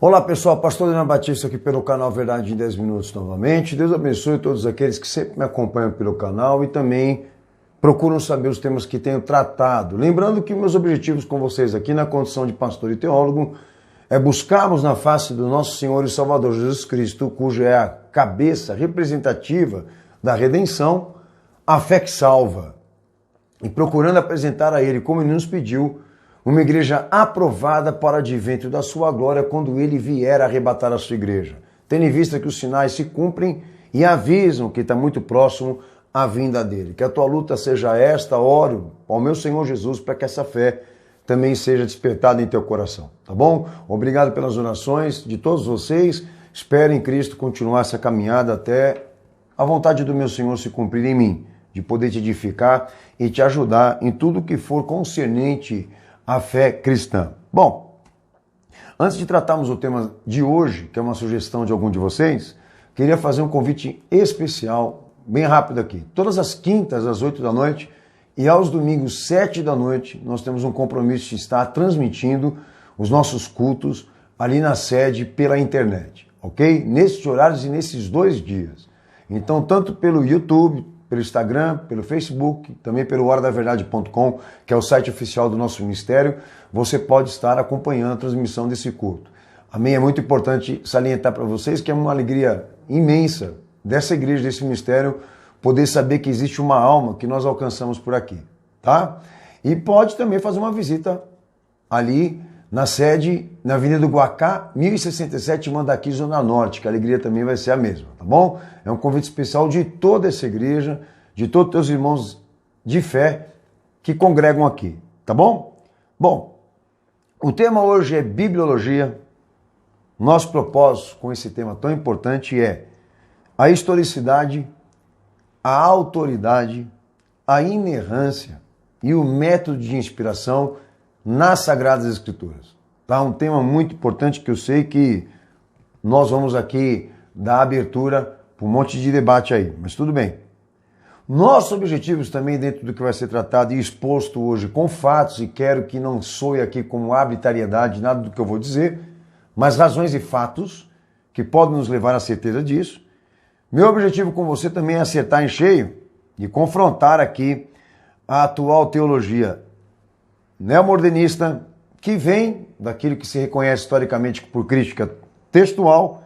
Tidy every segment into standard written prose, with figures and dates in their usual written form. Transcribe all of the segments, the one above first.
Olá pessoal, Pastor Daniel Batista aqui pelo canal Verdade em 10 Minutos novamente. Deus abençoe todos aqueles que sempre me acompanham pelo canal e também procuram saber os temas que tenho tratado. Lembrando que meus objetivos com vocês aqui na condição de pastor e teólogo é buscarmos na face do nosso Senhor e Salvador Jesus Cristo, cuja é a cabeça representativa da redenção, a fé que salva. E procurando apresentar a Ele, como Ele nos pediu, uma igreja aprovada para o advento da sua glória quando Ele vier arrebatar a sua igreja. Tendo em vista que os sinais se cumprem e avisam que está muito próximo a vinda dele. Que a tua luta seja esta, oro ao meu Senhor Jesus para que essa fé também seja despertada em teu coração, tá bom? Obrigado pelas orações de todos vocês. Espero em Cristo continuar essa caminhada até a vontade do meu Senhor se cumprir em mim, de poder te edificar e te ajudar em tudo que for concernente à fé cristã. Bom, antes de tratarmos o tema de hoje, que é uma sugestão de algum de vocês, queria fazer um convite especial, bem rápido aqui. Todas as quintas, às 8 da noite, e aos domingos, 7 da noite, nós temos um compromisso de estar transmitindo os nossos cultos ali na sede pela internet, ok? Nesses horários e nesses 2 dias. Então, tanto pelo YouTube, pelo Instagram, pelo Facebook, também pelo horadaverdade.com, que é o site oficial do nosso ministério, você pode estar acompanhando a transmissão desse culto. Amém? É muito importante salientar para vocês que é uma alegria imensa dessa igreja, desse ministério, poder saber que existe uma alma que nós alcançamos por aqui, tá? E pode também fazer uma visita ali na sede, na Avenida do Guacá, 1067, Mandaqui, Zona Norte, que a alegria também vai ser a mesma, tá bom? É um convite especial de toda essa igreja, de todos os teus irmãos de fé que congregam aqui, tá bom? Bom, o tema hoje é Bibliologia. Nosso propósito com esse tema tão importante é a historicidade, a autoridade, a inerrância e o método de inspiração nas Sagradas Escrituras. Tá? Um tema muito importante que eu sei que nós vamos aqui dar abertura para um monte de debate aí, mas tudo bem. Nossos objetivos também dentro do que vai ser tratado e exposto hoje com fatos, e quero que não soe aqui como arbitrariedade nada do que eu vou dizer, mas razões e fatos que podem nos levar à certeza disso. Meu objetivo com você também é acertar em cheio e confrontar aqui a atual teologia neomodernista, que vem daquilo que se reconhece historicamente por crítica textual,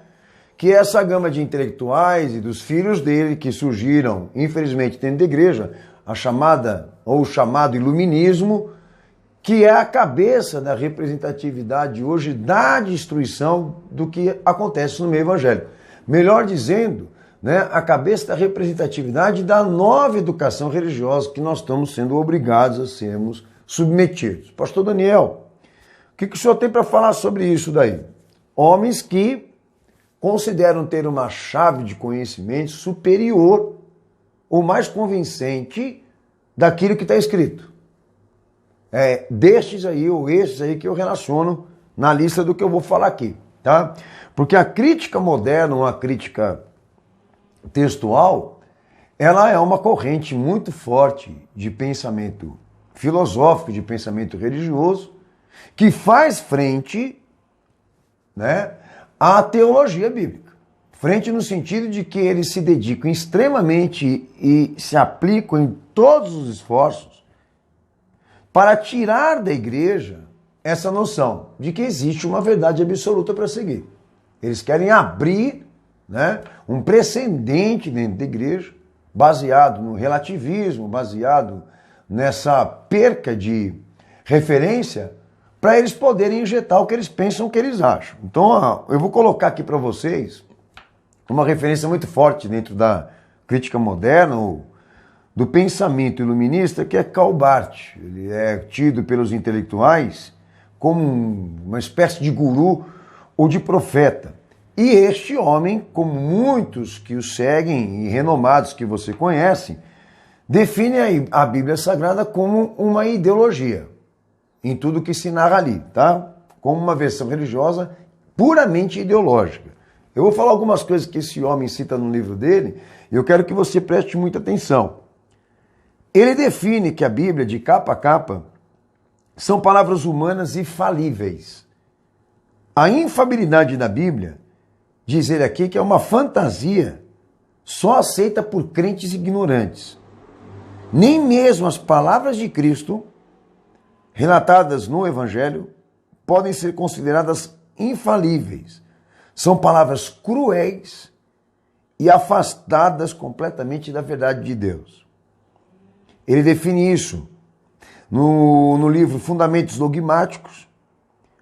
que é essa gama de intelectuais e dos filhos dele que surgiram, infelizmente, dentro da igreja, a chamada ou o chamado iluminismo, que é a cabeça da representatividade hoje da destruição do que acontece no meio evangélico. Melhor dizendo, né, a cabeça da representatividade da nova educação religiosa que nós estamos sendo obrigados a sermos submetidos. Pastor Daniel, o que o senhor tem para falar sobre isso daí? Homens que consideram ter uma chave de conhecimento superior ou mais convincente daquilo que está escrito. É destes aí ou estes aí que eu relaciono na lista do que eu vou falar aqui, tá? Porque a crítica moderna, uma crítica textual, ela é uma corrente muito forte de pensamento filosófico, de pensamento religioso, que faz frente, né, à teologia bíblica. Frente no sentido de que eles se dedicam extremamente e se aplicam em todos os esforços para tirar da igreja essa noção de que existe uma verdade absoluta para seguir. Eles querem abrir, né, um precedente dentro da igreja, baseado no relativismo, baseado nessa perca de referência, para eles poderem injetar o que eles pensam, o que eles acham. Então, ó, eu vou colocar aqui para vocês uma referência muito forte dentro da crítica moderna, ou do pensamento iluminista, que é Karl Barth. Ele é tido pelos intelectuais como uma espécie de guru ou de profeta. E este homem, como muitos que o seguem e renomados que você conhece, define a Bíblia Sagrada como uma ideologia, em tudo que se narra ali, tá? Como uma versão religiosa puramente ideológica. Eu vou falar algumas coisas que esse homem cita no livro dele, e eu quero que você preste muita atenção. Ele define que a Bíblia, de capa a capa, são palavras humanas e falíveis. A infalibilidade da Bíblia, diz ele aqui, que é uma fantasia só aceita por crentes ignorantes. Nem mesmo as palavras de Cristo, relatadas no Evangelho, podem ser consideradas infalíveis. São palavras cruéis e afastadas completamente da verdade de Deus. Ele define isso no livro Fundamentos Dogmáticos,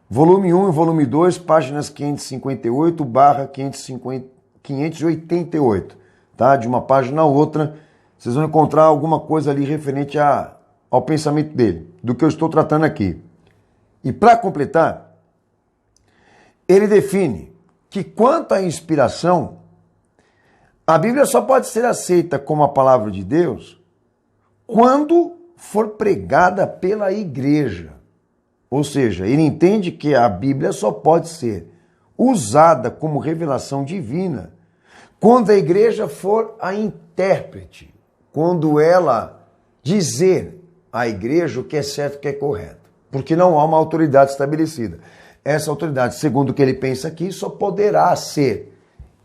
volume 1 e volume 2, páginas 558/588, tá? De uma página a outra, vocês vão encontrar alguma coisa ali referente ao pensamento dele, do que eu estou tratando aqui. E para completar, ele define que quanto à inspiração, a Bíblia só pode ser aceita como a palavra de Deus quando for pregada pela igreja. Ou seja, ele entende que a Bíblia só pode ser usada como revelação divina quando a igreja for a intérprete, quando ela dizer à igreja o que é certo e o que é correto, porque não há uma autoridade estabelecida. Essa autoridade, segundo o que ele pensa aqui, só poderá ser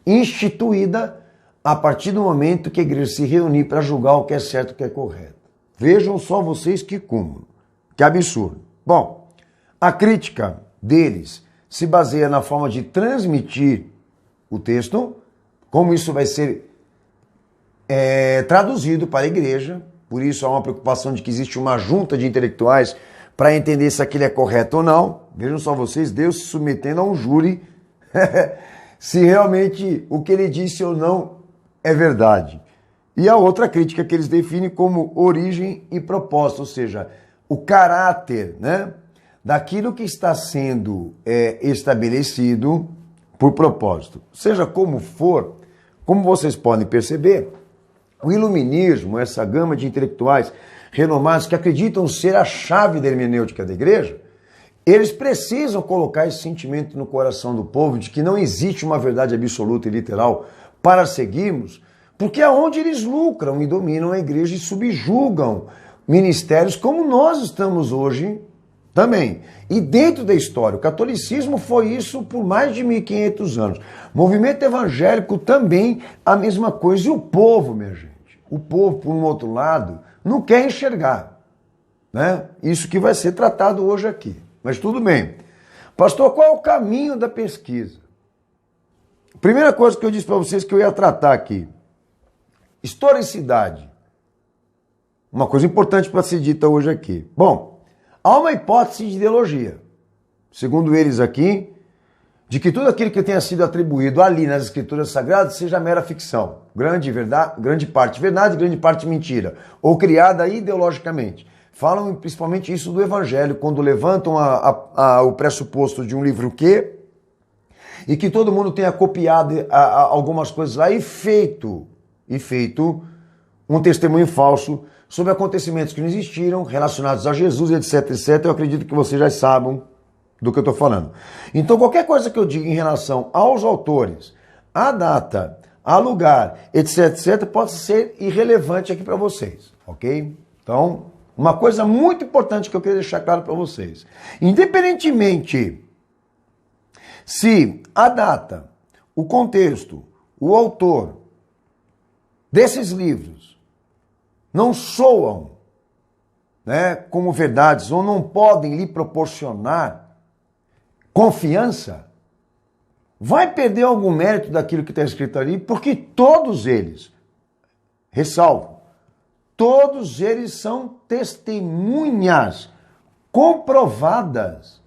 instituída a partir do momento que a igreja se reunir para julgar o que é certo e o que é correto. Vejam só vocês que cúmulo, que absurdo. Bom, a crítica deles se baseia na forma de transmitir o texto, como isso vai ser traduzido para a igreja. Por isso há uma preocupação de que existe uma junta de intelectuais para entender se aquilo é correto ou não. Vejam só vocês, Deus se submetendo a um júri se realmente o que ele disse ou não é verdade. E a outra crítica que eles definem como origem e propósito, ou seja, o caráter, né, daquilo que está sendo estabelecido por propósito. Seja como for, como vocês podem perceber, o iluminismo, essa gama de intelectuais renomados que acreditam ser a chave da hermenêutica da igreja, eles precisam colocar esse sentimento no coração do povo de que não existe uma verdade absoluta e literal para seguirmos, porque é onde eles lucram e dominam a igreja e subjugam ministérios como nós estamos hoje também. E dentro da história, o catolicismo foi isso por mais de 1500 anos. O movimento evangélico também a mesma coisa. E o povo, minha gente, o povo, por um outro lado, não quer enxergar, né? Isso que vai ser tratado hoje aqui. Mas tudo bem. Pastor, qual é o caminho da pesquisa? Primeira coisa que eu disse para vocês que eu ia tratar aqui. Historicidade. Uma coisa importante para ser dita hoje aqui. Bom, há uma hipótese de ideologia, segundo eles aqui, de que tudo aquilo que tenha sido atribuído ali nas escrituras sagradas seja mera ficção. Grande parte verdade, grande parte mentira. Ou criada ideologicamente. Falam principalmente isso do Evangelho, quando levantam o pressuposto de um livro e que todo mundo tenha copiado algumas coisas lá e feito um testemunho falso sobre acontecimentos que não existiram, relacionados a Jesus, etc, etc. Eu acredito que vocês já sabem do que eu estou falando. Então, qualquer coisa que eu diga em relação aos autores, à data, a lugar, etc, etc, pode ser irrelevante aqui para vocês, ok? Então, uma coisa muito importante que eu queria deixar claro para vocês. Independentemente se a data, o contexto, o autor desses livros não soam, né, como verdades ou não podem lhe proporcionar confiança, vai perder algum mérito daquilo que está escrito ali, porque todos eles, ressalvo, todos eles são testemunhas comprovadas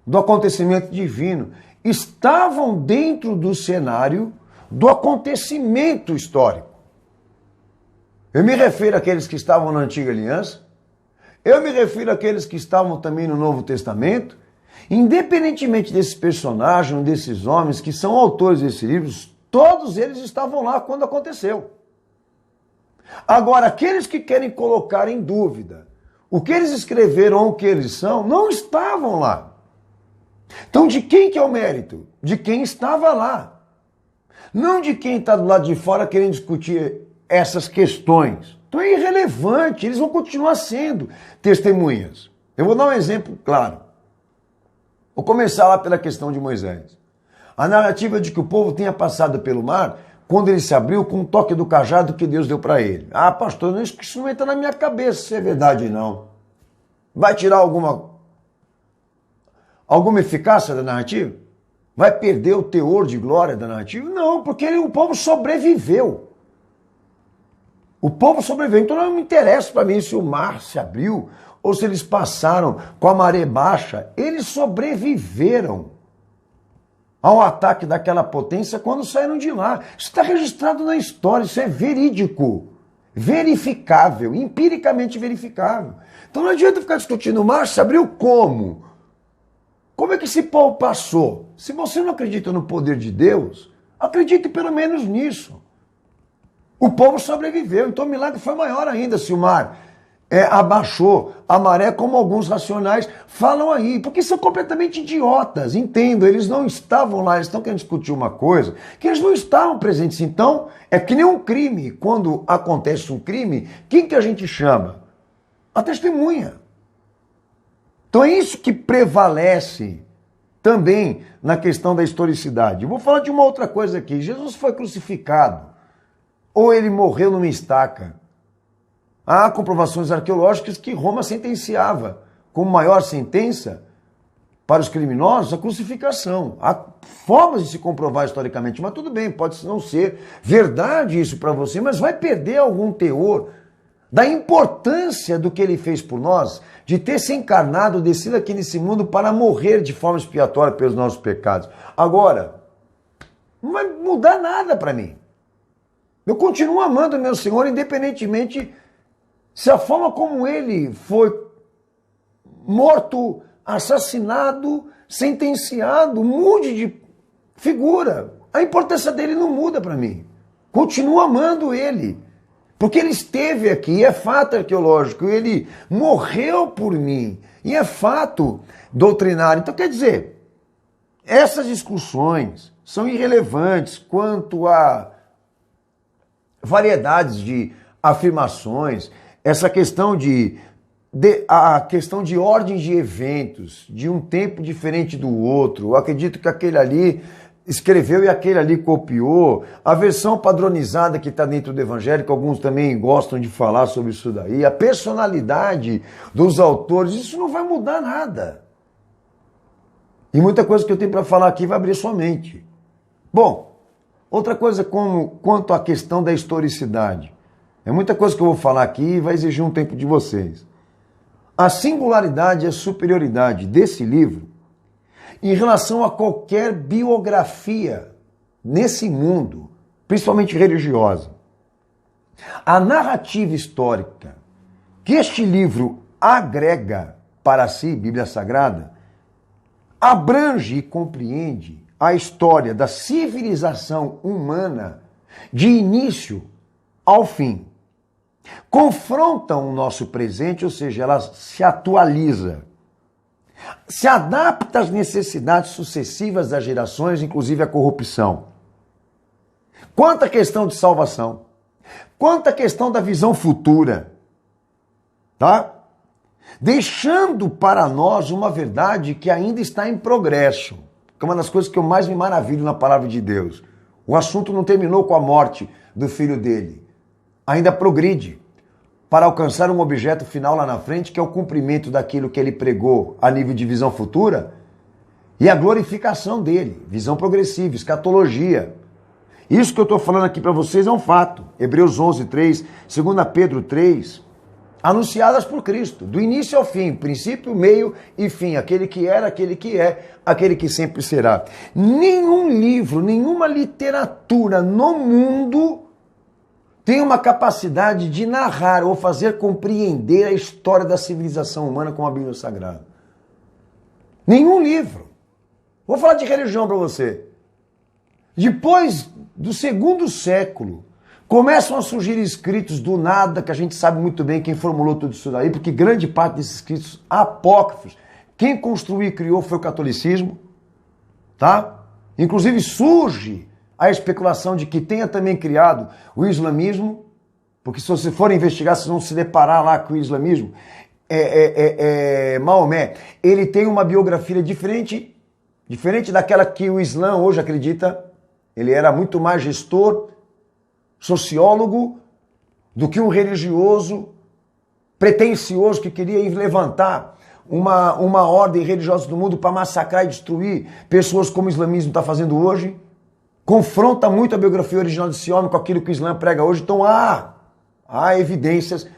do acontecimento divino. Estavam dentro do cenário do acontecimento histórico. Eu me refiro àqueles que estavam na Antiga Aliança, eu me refiro àqueles que estavam também no Novo Testamento. Independentemente desses personagens, desses homens que são autores desses livros, todos eles estavam lá quando aconteceu. Agora, aqueles que querem colocar em dúvida o que eles escreveram ou o que eles são, não estavam lá. Então, de quem que é o mérito? De quem estava lá. Não de quem está do lado de fora querendo discutir essas questões. Então é irrelevante, eles vão continuar sendo testemunhas. Eu vou dar um exemplo claro. Vou começar lá pela questão de Moisés. A narrativa de que o povo tenha passado pelo mar quando ele se abriu com um toque do cajado que Deus deu para ele. Ah, pastor, isso não entra na minha cabeça se é verdade, não. Vai tirar alguma eficácia da narrativa? Vai perder o teor de glória da narrativa? Não, porque o povo sobreviveu. O povo sobreviveu. Então não me interessa para mim se o mar se abriu ou se eles passaram com a maré baixa. Eles sobreviveram ao ataque daquela potência quando saíram de lá. Isso está registrado na história, isso é verídico, verificável, empiricamente verificável. Então não adianta ficar discutindo o mar se abriu como? Como é que esse povo passou? Se você não acredita no poder de Deus, acredite pelo menos nisso. O povo sobreviveu, então o milagre foi maior ainda se o mar abaixou a maré, como alguns racionais falam aí, porque são completamente idiotas, entendo, eles não estavam lá, eles estão querendo discutir uma coisa que eles não estavam presentes. Então, é que nem um crime, quando acontece um crime, quem que a gente chama? A testemunha. Então é isso que prevalece também na questão da historicidade. Eu vou falar de uma outra coisa aqui, Jesus foi crucificado, ou ele morreu numa estaca. Há comprovações arqueológicas que Roma sentenciava como maior sentença para os criminosos a crucificação. Há formas de se comprovar historicamente, mas tudo bem, pode não ser verdade isso para você, mas vai perder algum teor da importância do que ele fez por nós, de ter se encarnado, descido aqui nesse mundo para morrer de forma expiatória pelos nossos pecados. Agora, não vai mudar nada para mim. Eu continuo amando o meu Senhor, independentemente se a forma como ele foi morto, assassinado, sentenciado, mude de figura. A importância dele não muda para mim. Continuo amando ele. Porque ele esteve aqui, e é fato arqueológico, ele morreu por mim, e é fato doutrinário. Então, quer dizer, essas discussões são irrelevantes quanto a variedades de afirmações, essa questão a questão de ordens de eventos, de um tempo diferente do outro. Eu acredito que aquele ali escreveu e aquele ali copiou. A versão padronizada que está dentro do evangelho, que alguns também gostam de falar sobre isso daí. A personalidade dos autores, isso não vai mudar nada. E muita coisa que eu tenho para falar aqui vai abrir sua mente. Bom, outra coisa quanto à questão da historicidade. É muita coisa que eu vou falar aqui e vai exigir um tempo de vocês. A singularidade e a superioridade desse livro em relação a qualquer biografia nesse mundo, principalmente religiosa. A narrativa histórica que este livro agrega para si, Bíblia Sagrada, abrange e compreende a história da civilização humana de início ao fim. Confrontam o nosso presente, ou seja, ela se atualiza. Se adapta às necessidades sucessivas das gerações, inclusive à corrupção. Quanto à questão de salvação, quanto à questão da visão futura, tá? Deixando para nós uma verdade que ainda está em progresso, que é uma das coisas que eu mais me maravilho na palavra de Deus. O assunto não terminou com a morte do filho dele, ainda progride para alcançar um objeto final lá na frente, que é o cumprimento daquilo que ele pregou a nível de visão futura e a glorificação dele, visão progressiva, escatologia. Isso que eu estou falando aqui para vocês é um fato. Hebreus 11, 3, 2 Pedro 3, anunciadas por Cristo, do início ao fim, princípio, meio e fim, aquele que era, aquele que é, aquele que sempre será. Nenhum livro, nenhuma literatura no mundo tem uma capacidade de narrar ou fazer compreender a história da civilização humana com a Bíblia Sagrada. Nenhum livro. Vou falar de religião para você. Depois do 2º século, começam a surgir escritos do nada, que a gente sabe muito bem quem formulou tudo isso daí, porque grande parte desses escritos apócrifos, quem construiu e criou foi o catolicismo, tá? Inclusive surge a especulação de que tenha também criado o islamismo, porque se você for investigar, vocês vão se deparar lá com o islamismo. Maomé, ele tem uma biografia diferente daquela que o Islã hoje acredita. Ele era muito mais gestor, sociólogo, do que um religioso pretensioso que queria levantar uma ordem religiosa do mundo para massacrar e destruir pessoas como o islamismo está fazendo hoje. Confronta muito a biografia original desse homem com aquilo que o Islã prega hoje. Então há evidências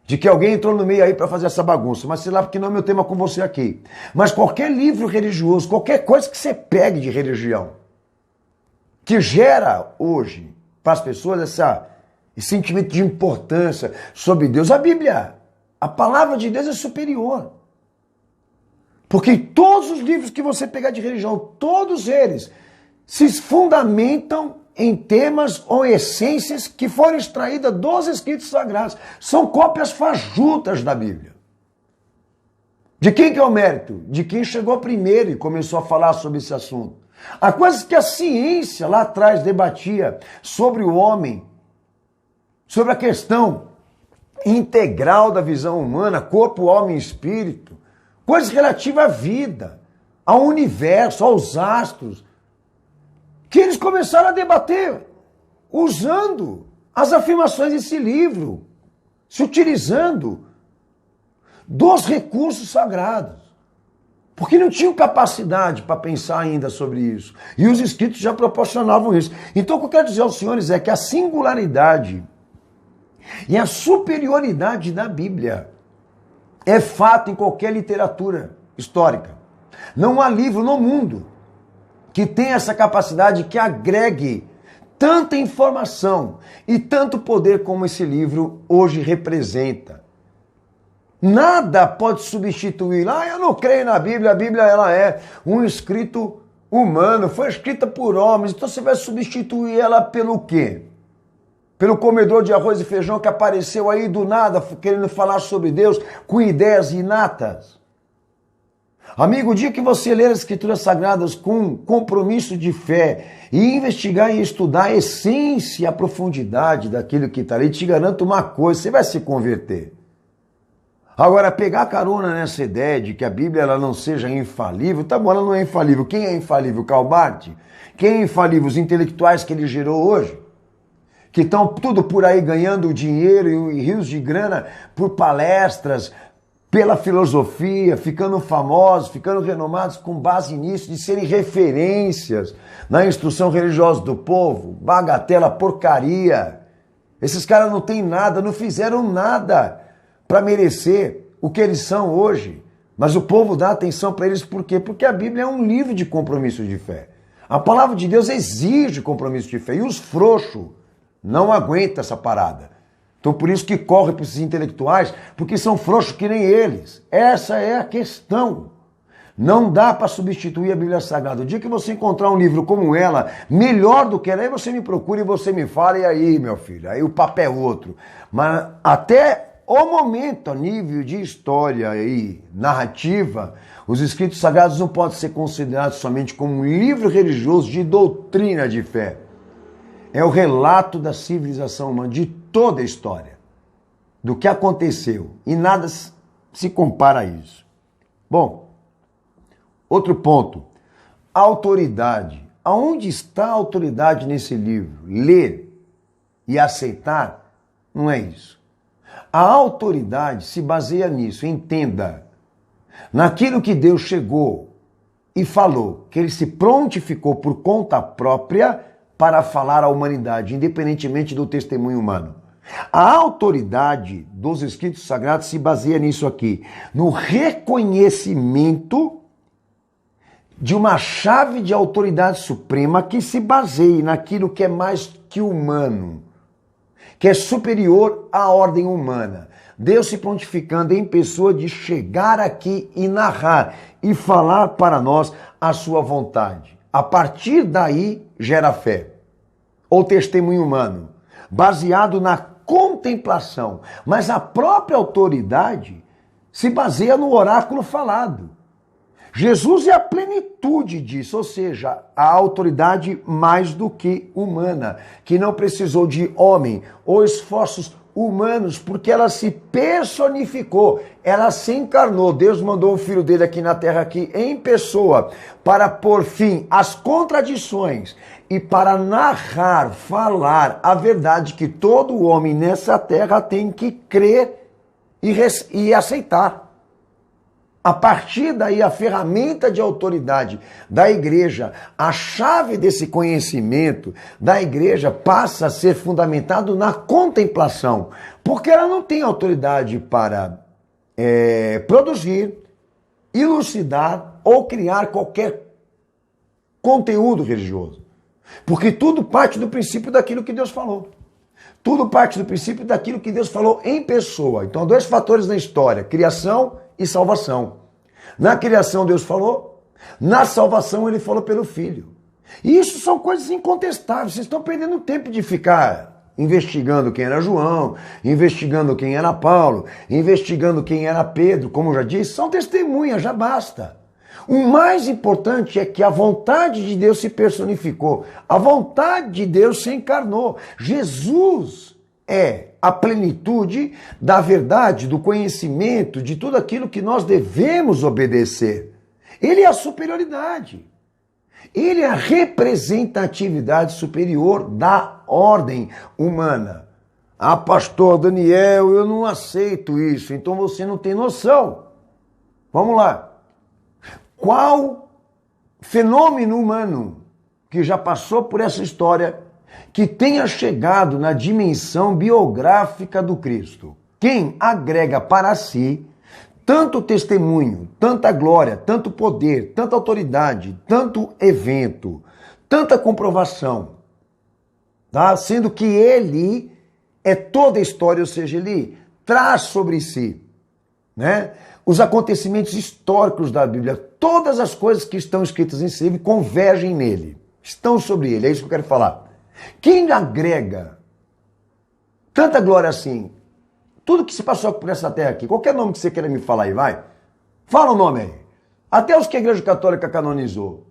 de que alguém entrou no meio aí para fazer essa bagunça. Mas sei lá, porque não é meu tema com você aqui. Mas qualquer livro religioso, qualquer coisa que você pegue de religião, que gera hoje para as pessoas esse sentimento de importância sobre Deus. A Bíblia, a palavra de Deus é superior. Porque todos os livros que você pegar de religião, todos eles se fundamentam em temas ou essências que foram extraídas dos escritos sagrados. São cópias fajutas da Bíblia. De quem que é o mérito? De quem chegou primeiro e começou a falar sobre esse assunto. Há coisas que a ciência lá atrás debatia sobre o homem, sobre a questão integral da visão humana, corpo, alma e espírito, coisas relativas à vida, ao universo, aos astros, que eles começaram a debater usando as afirmações desse livro, se utilizando dos recursos sagrados. Porque não tinham capacidade para pensar ainda sobre isso. E os escritos já proporcionavam isso. Então o que eu quero dizer aos senhores é que a singularidade e a superioridade da Bíblia é fato em qualquer literatura histórica. Não há livro no mundo que tenha essa capacidade, que agregue tanta informação e tanto poder como esse livro hoje representa. Nada pode substituir. Eu não creio na Bíblia, a Bíblia ela é um escrito humano, foi escrita por homens, então você vai substituir ela pelo quê? Pelo comedor de arroz e feijão que apareceu aí do nada, querendo falar sobre Deus com ideias inatas. Amigo, o dia que você ler as Escrituras Sagradas com compromisso de fé e investigar e estudar a essência e a profundidade daquilo que está ali, te garanto uma coisa, você vai se converter. Agora, pegar carona nessa ideia de que a Bíblia ela não seja infalível, tá bom, ela não é infalível. Quem é infalível? Karl Barth? Quem é infalível? Os intelectuais que ele gerou hoje? Que estão tudo por aí ganhando dinheiro e rios de grana por palestras, pela filosofia, ficando famosos, ficando renomados com base nisso, de serem referências na instrução religiosa do povo. Bagatela, porcaria. Esses caras não têm nada, não fizeram nada para merecer o que eles são hoje. Mas o povo dá atenção para eles por quê? Porque a Bíblia é um livro de compromisso de fé. A palavra de Deus exige compromisso de fé. E os frouxos não aguentam essa parada. Então por isso que corre para esses intelectuais, porque são frouxos que nem eles. Essa é a questão. Não dá para substituir a Bíblia Sagrada. O dia que você encontrar um livro como ela, melhor do que ela, aí você me procura e você me fala, e aí, meu filho, aí o papo é outro. Mas até o momento, a nível de história e narrativa, os escritos sagrados não podem ser considerados somente como um livro religioso de doutrina de fé. É o relato da civilização humana, de toda a história, do que aconteceu. E nada se compara a isso. Bom, outro ponto. Autoridade. Aonde está a autoridade nesse livro? Ler e aceitar não é isso. A autoridade se baseia nisso, entenda. Naquilo que Deus chegou e falou, que ele se prontificou por conta própria para falar à humanidade, independentemente do testemunho humano. A autoridade dos escritos sagrados se baseia nisso aqui, no reconhecimento de uma chave de autoridade suprema que se baseie naquilo que é mais que humano, que é superior à ordem humana. Deus se prontificando em pessoa de chegar aqui e narrar e falar para nós a sua vontade. A partir daí gera fé ou testemunho humano, baseado na contemplação. Mas a própria autoridade se baseia no oráculo falado. Jesus é a plenitude disso, ou seja, a autoridade mais do que humana, que não precisou de homem ou esforços humanos, porque ela se personificou, ela se encarnou. Deus mandou o Filho dele aqui na terra, aqui em pessoa, para pôr fim às contradições e para narrar, falar a verdade que todo homem nessa terra tem que crer e aceitar. A partir daí, a ferramenta de autoridade da igreja, a chave desse conhecimento da igreja passa a ser fundamentado na contemplação, porque ela não tem autoridade para produzir, elucidar ou criar qualquer conteúdo religioso. Porque tudo parte do princípio daquilo que Deus falou. Tudo parte do princípio daquilo que Deus falou em pessoa. Então, há dois fatores na história: criação e salvação. Na criação Deus falou, na salvação ele falou pelo Filho. E isso são coisas incontestáveis. Vocês estão perdendo tempo de ficar investigando quem era João, investigando quem era Paulo, investigando quem era Pedro. Como eu já disse, são testemunhas, já basta. O mais importante é que a vontade de Deus se personificou, a vontade de Deus se encarnou. Jesus é a plenitude da verdade, do conhecimento, de tudo aquilo que nós devemos obedecer. Ele é a superioridade. Ele é a representatividade superior da ordem humana. Ah, pastor Daniel, eu não aceito isso, então você não tem noção. Vamos lá. Qual fenômeno humano que já passou por essa história que tenha chegado na dimensão biográfica do Cristo? Quem agrega para si tanto testemunho, tanta glória, tanto poder, tanta autoridade, tanto evento, tanta comprovação, tá? Sendo que ele é toda a história, ou seja, ele traz sobre si, né, os acontecimentos históricos da Bíblia, todas as coisas que estão escritas em si convergem nele, estão sobre ele, é isso que eu quero falar. Quem agrega tanta glória assim, tudo que se passou por essa terra aqui, qualquer nome que você queira me falar aí, vai, fala o nome aí, até os que a Igreja Católica canonizou,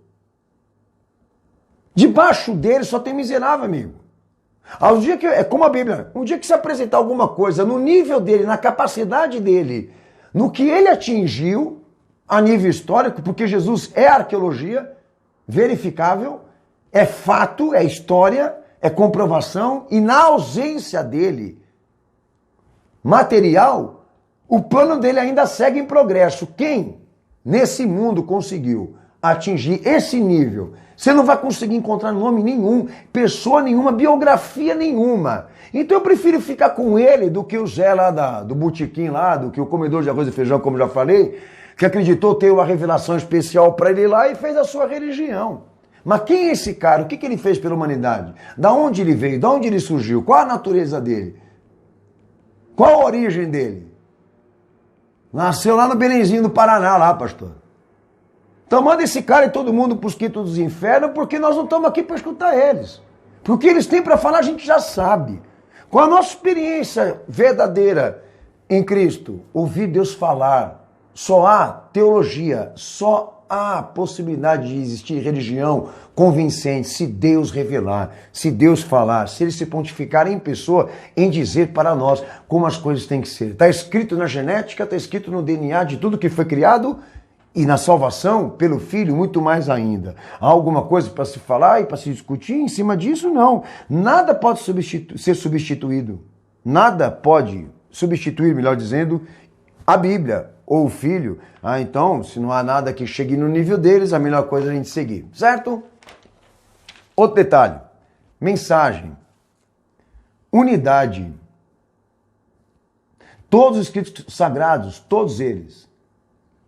debaixo dele só tem miserável, amigo. Ao dia que, é como a Bíblia, um dia que se apresentar alguma coisa no nível dele, na capacidade dele, no que ele atingiu a nível histórico, porque Jesus é arqueologia verificável, é fato, é história, é comprovação, e na ausência dele, material, o plano dele ainda segue em progresso. Quem nesse mundo conseguiu atingir esse nível, você não vai conseguir encontrar nome nenhum, pessoa nenhuma, biografia nenhuma. Então eu prefiro ficar com ele do que o Zé lá do botequim lá, do que o comedor de arroz e feijão, como já falei, que acreditou ter uma revelação especial para ele lá e fez a sua religião. Mas quem é esse cara? O que ele fez pela humanidade? Da onde ele veio? Da onde ele surgiu? Qual a natureza dele? Qual a origem dele? Nasceu lá no Belenzinho do Paraná, lá, pastor. Então manda esse cara e todo mundo para os quintos dos infernos, porque nós não estamos aqui para escutar eles. Porque o que eles têm para falar a gente já sabe. Com a nossa experiência verdadeira em Cristo, ouvir Deus falar, só há teologia, só há possibilidade de existir religião convincente se Deus revelar, se Deus falar, se ele se pontificar em pessoa, em dizer para nós como as coisas têm que ser. Está escrito na genética, está escrito no DNA de tudo que foi criado, e na salvação, pelo Filho, muito mais ainda. Há alguma coisa para se falar e para se discutir em cima disso? Não. Nada pode ser substituído. Nada pode substituir, melhor dizendo, a Bíblia ou o Filho. Ah, então, se não há nada que chegue no nível deles, a melhor coisa é a gente seguir. Certo? Outro detalhe. Mensagem. Unidade. Todos os escritos sagrados, todos eles,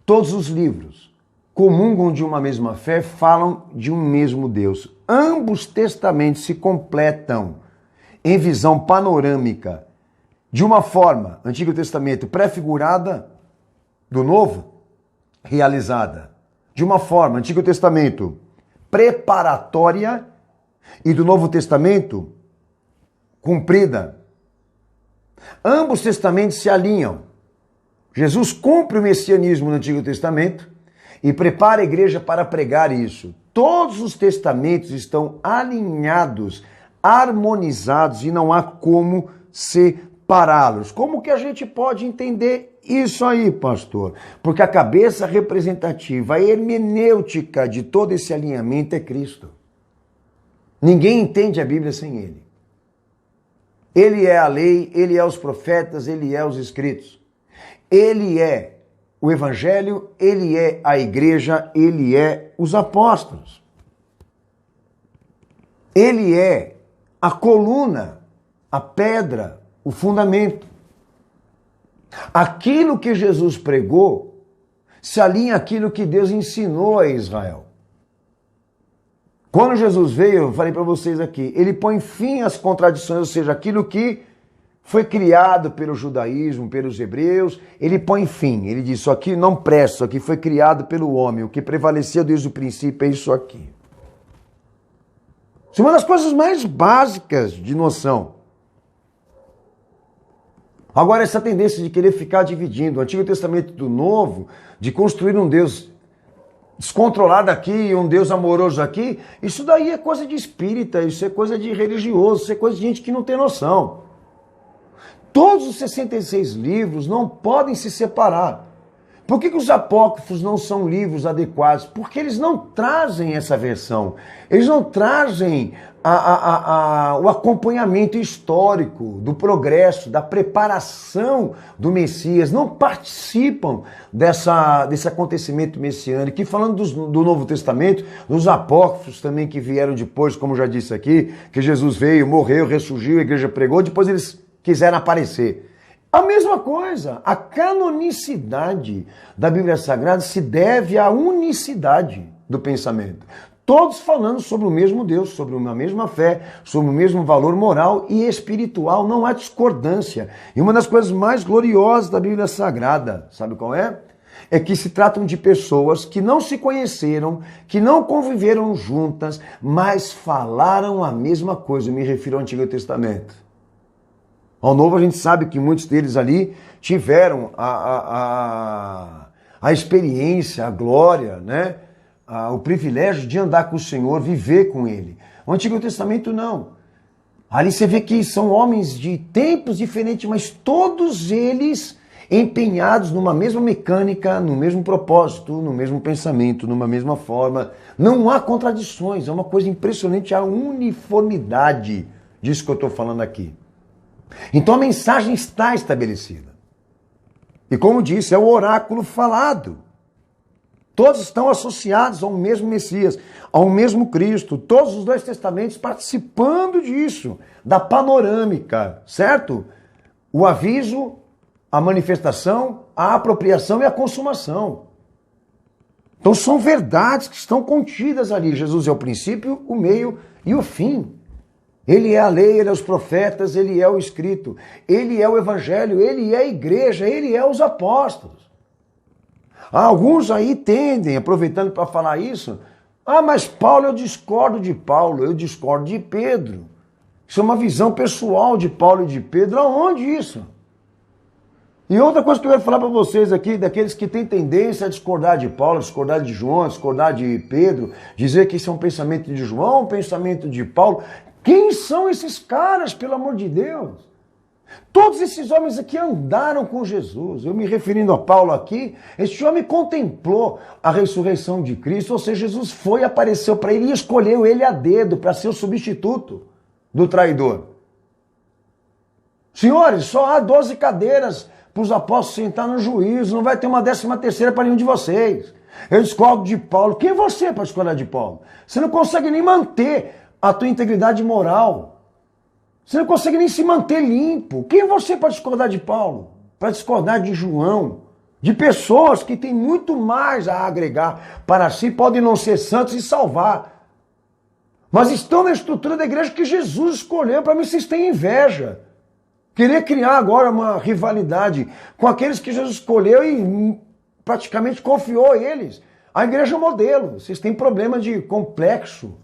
todos os livros comungam de uma mesma fé, falam de um mesmo Deus. Ambos testamentos se completam em visão panorâmica, de uma forma, Antigo Testamento prefigurada, do Novo, realizada. De uma forma, Antigo Testamento preparatória e do Novo Testamento cumprida. Ambos testamentos se alinham. Jesus cumpre o messianismo no Antigo Testamento e prepara a igreja para pregar isso. Todos os testamentos estão alinhados, harmonizados e não há como se separá-los. Como que a gente pode entender isso aí, pastor? Porque a cabeça representativa, a hermenêutica de todo esse alinhamento é Cristo. Ninguém entende a Bíblia sem Ele. Ele é a lei, Ele é os profetas, Ele é os escritos. Ele é o Evangelho, Ele é a igreja, Ele é os apóstolos. Ele é a coluna, a pedra, o fundamento. Aquilo que Jesus pregou se alinha àquilo que Deus ensinou a Israel. Quando Jesus veio, eu falei para vocês aqui, ele põe fim às contradições, ou seja, aquilo que foi criado pelo judaísmo, pelos hebreus, ele põe fim. Ele diz, isso aqui não presta, isso aqui foi criado pelo homem, o que prevalecia desde o princípio é isso aqui. Isso é uma das coisas mais básicas de noção. Agora, essa tendência de querer ficar dividindo o Antigo Testamento do Novo, de construir um Deus descontrolado aqui e um Deus amoroso aqui, isso daí é coisa de espírita, isso é coisa de religioso, isso é coisa de gente que não tem noção. Todos os 66 livros não podem se separar. Por que os apócrifos não são livros adequados? Porque eles não trazem essa versão. Eles não trazem o acompanhamento histórico do progresso, da preparação do Messias. Não participam desse acontecimento messiânico. E falando do Novo Testamento, dos apócrifos também que vieram depois, como já disse aqui, que Jesus veio, morreu, ressurgiu, a igreja pregou, depois eles quiseram aparecer. A mesma coisa, a canonicidade da Bíblia Sagrada se deve à unicidade do pensamento. Todos falando sobre o mesmo Deus, sobre uma mesma fé, sobre o mesmo valor moral e espiritual, não há discordância. E uma das coisas mais gloriosas da Bíblia Sagrada, sabe qual é? É que se tratam de pessoas que não se conheceram, que não conviveram juntas, mas falaram a mesma coisa. Eu me refiro ao Antigo Testamento. Ao Novo a gente sabe que muitos deles ali tiveram a experiência, a glória, né? O privilégio de andar com o Senhor, viver com Ele. O Antigo Testamento não. Ali você vê que são homens de tempos diferentes, mas todos eles empenhados numa mesma mecânica, no mesmo propósito, no mesmo pensamento, numa mesma forma. Não há contradições, é uma coisa impressionante a uniformidade disso que eu estou falando aqui. Então a mensagem está estabelecida. E como disse, é o oráculo falado. Todos estão associados ao mesmo Messias, ao mesmo Cristo. Todos os dois testamentos participando disso, da panorâmica, certo? O aviso, a manifestação, a apropriação e a consumação. Então são verdades que estão contidas ali. Jesus é o princípio, o meio e o fim. Ele é a lei, ele é os profetas, ele é o escrito, ele é o evangelho, ele é a igreja, ele é os apóstolos. Alguns aí tendem, aproveitando para falar isso, mas Paulo, eu discordo de Paulo, eu discordo de Pedro. Isso é uma visão pessoal de Paulo e de Pedro. Aonde isso? E outra coisa que eu quero falar para vocês aqui, daqueles que têm tendência a discordar de Paulo, discordar de João, discordar de Pedro, dizer que isso é um pensamento de João, um pensamento de Paulo. Quem são esses caras, pelo amor de Deus? Todos esses homens aqui andaram com Jesus. Eu me referindo a Paulo aqui, este homem contemplou a ressurreição de Cristo, ou seja, Jesus foi, apareceu para ele e escolheu ele a dedo para ser o substituto do traidor. Senhores, só há 12 cadeiras para os apóstolos sentar no juízo, não vai ter uma 13ª para nenhum de vocês. Eu discordo de Paulo. Quem é você para discordar de Paulo? Você não consegue nem manter a tua integridade moral. Você não consegue nem se manter limpo. Quem é você para discordar de Paulo? Para discordar de João? De pessoas que têm muito mais a agregar para si, podem não ser santos e salvar. Mas estão na estrutura da igreja que Jesus escolheu. Para mim, vocês têm inveja. Querer criar agora uma rivalidade com aqueles que Jesus escolheu e praticamente confiou a eles. A igreja é um modelo. Vocês têm problema de complexo,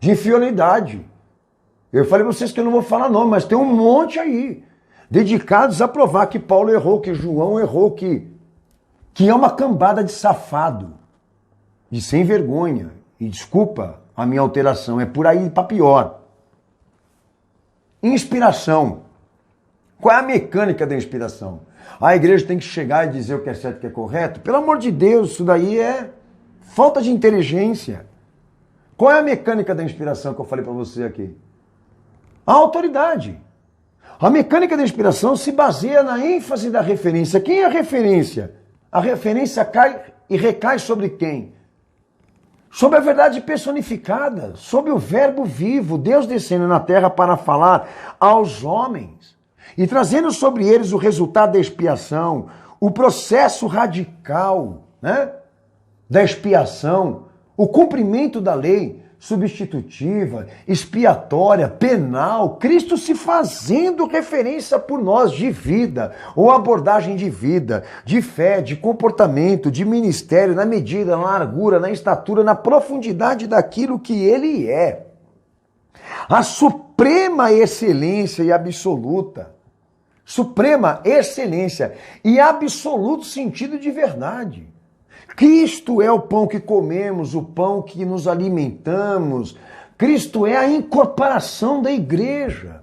de inferioridade. Eu falei para vocês que eu não vou falar nome, mas tem um monte aí, dedicados a provar que Paulo errou, que João errou, que é uma cambada de safado, de sem vergonha. E desculpa a minha alteração, é por aí para pior. Inspiração. Qual é a mecânica da inspiração? A igreja tem que chegar e dizer o que é certo e o que é correto? Pelo amor de Deus, isso daí é falta de inteligência. Qual é a mecânica da inspiração que eu falei para você aqui? A autoridade. A mecânica da inspiração se baseia na ênfase da referência. Quem é a referência? A referência cai e recai sobre quem? Sobre a verdade personificada, sobre o verbo vivo, Deus descendo na terra para falar aos homens e trazendo sobre eles o resultado da expiação, o processo radical, né, da expiação, o cumprimento da lei substitutiva, expiatória, penal, Cristo se fazendo referência por nós de vida, ou abordagem de vida, de fé, de comportamento, de ministério, na medida, na largura, na estatura, na profundidade daquilo que ele é. A suprema excelência e absoluta, suprema excelência e absoluto sentido de verdade. Cristo é o pão que comemos, o pão que nos alimentamos. Cristo é a incorporação da igreja.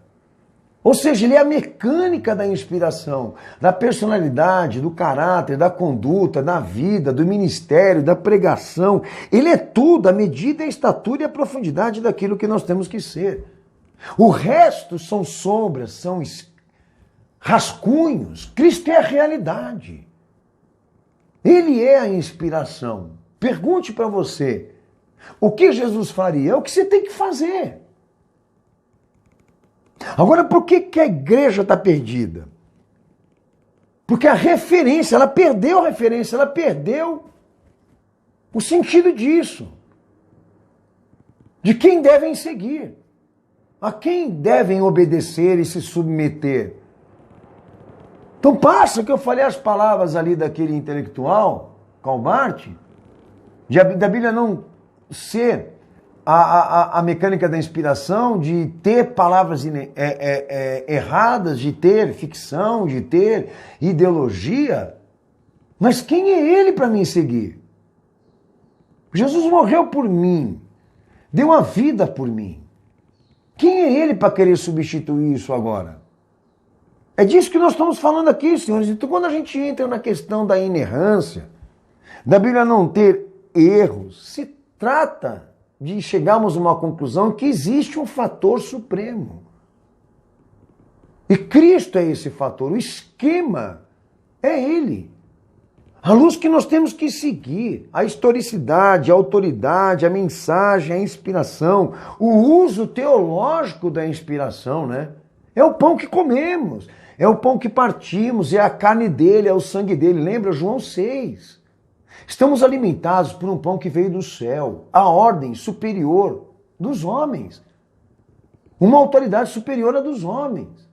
Ou seja, ele é a mecânica da inspiração, da personalidade, do caráter, da conduta, da vida, do ministério, da pregação. Ele é tudo, a medida, a estatura e a profundidade daquilo que nós temos que ser. O resto são sombras, são rascunhos. Cristo é a realidade. Ele é a inspiração. Pergunte para você, o que Jesus faria? É o que você tem que fazer. Agora, por que a igreja está perdida? Porque a referência, ela perdeu a referência, ela perdeu o sentido disso. De quem devem seguir. A quem devem obedecer e se submeter. Então passa que eu falei as palavras ali daquele intelectual, Karl Barth, da Bíblia não ser a mecânica da inspiração, de ter palavras erradas, de ter ficção, de ter ideologia. Mas quem é ele para me seguir? Jesus morreu por mim, deu a vida por mim. Quem é ele para querer substituir isso agora? É disso que nós estamos falando aqui, senhores. Então, quando a gente entra na questão da inerrância, da Bíblia não ter erros, se trata de chegarmos a uma conclusão que existe um fator supremo. E Cristo é esse fator, o esquema é Ele. A luz que nós temos que seguir, a historicidade, a autoridade, a mensagem, a inspiração, o uso teológico da inspiração, né? É o pão que comemos. É o pão que partimos, é a carne dele, é o sangue dele. Lembra João 6? Estamos alimentados por um pão que veio do céu, a ordem superior dos homens. Uma autoridade superior à dos homens.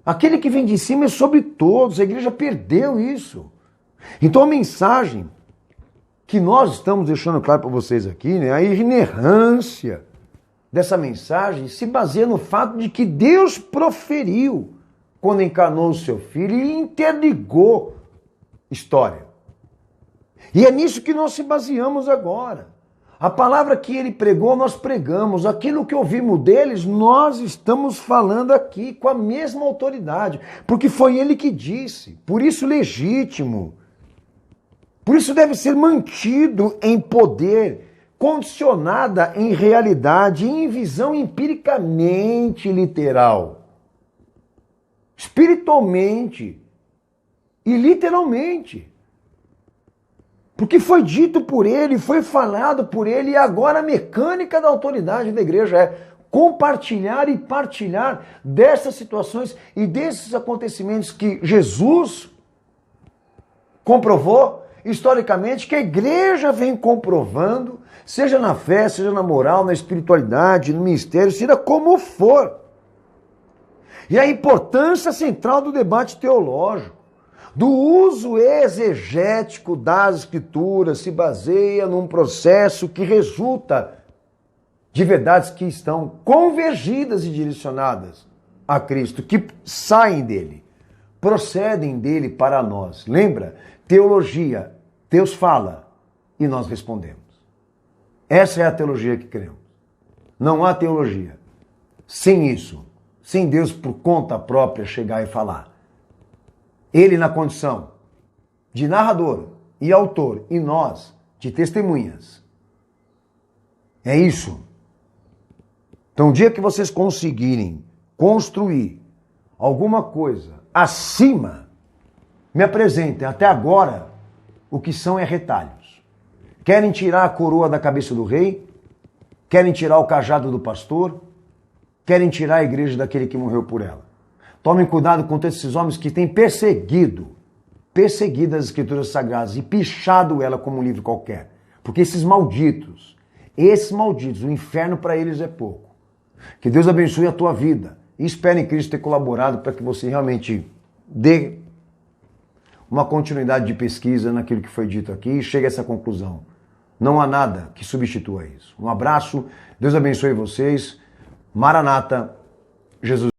Aquele que vem de cima é sobre todos, a igreja perdeu isso. Então a mensagem que nós estamos deixando claro para vocês aqui, né, a inerrância dessa mensagem se baseia no fato de que Deus proferiu quando encarnou o seu filho e interligou história. E é nisso que nós se baseamos agora. A palavra que ele pregou, nós pregamos. Aquilo que ouvimos deles, nós estamos falando aqui com a mesma autoridade. Porque foi ele que disse. Por isso legítimo. Por isso deve ser mantido em poder, condicionada em realidade, em visão empiricamente literal. Espiritualmente e literalmente. Porque foi dito por ele, foi falado por ele, e agora a mecânica da autoridade da igreja é compartilhar e partilhar dessas situações e desses acontecimentos que Jesus comprovou historicamente, que a igreja vem comprovando, seja na fé, seja na moral, na espiritualidade, no ministério, seja como for. E a importância central do debate teológico, do uso exegético das escrituras, se baseia num processo que resulta de verdades que estão convergidas e direcionadas a Cristo, que saem dele, procedem dele para nós. Lembra? Teologia, Deus fala e nós respondemos. Essa é a teologia que cremos. Não há teologia sem isso. sem Deus por conta própria chegar e falar. Ele na condição de narrador e autor, e nós de testemunhas. É isso. Então, o dia que vocês conseguirem construir alguma coisa acima, me apresentem. Até agora, o que são é retalhos. Querem tirar a coroa da cabeça do rei, querem tirar o cajado do pastor, querem tirar a igreja daquele que morreu por ela. Tomem cuidado com todos esses homens que têm perseguido as escrituras sagradas e pichado ela como um livro qualquer. Porque esses malditos, o inferno para eles é pouco. Que Deus abençoe a tua vida e espere em Cristo ter colaborado para que você realmente dê uma continuidade de pesquisa naquilo que foi dito aqui e chegue a essa conclusão. Não há nada que substitua isso. Um abraço, Deus abençoe vocês. Maranata, Jesus.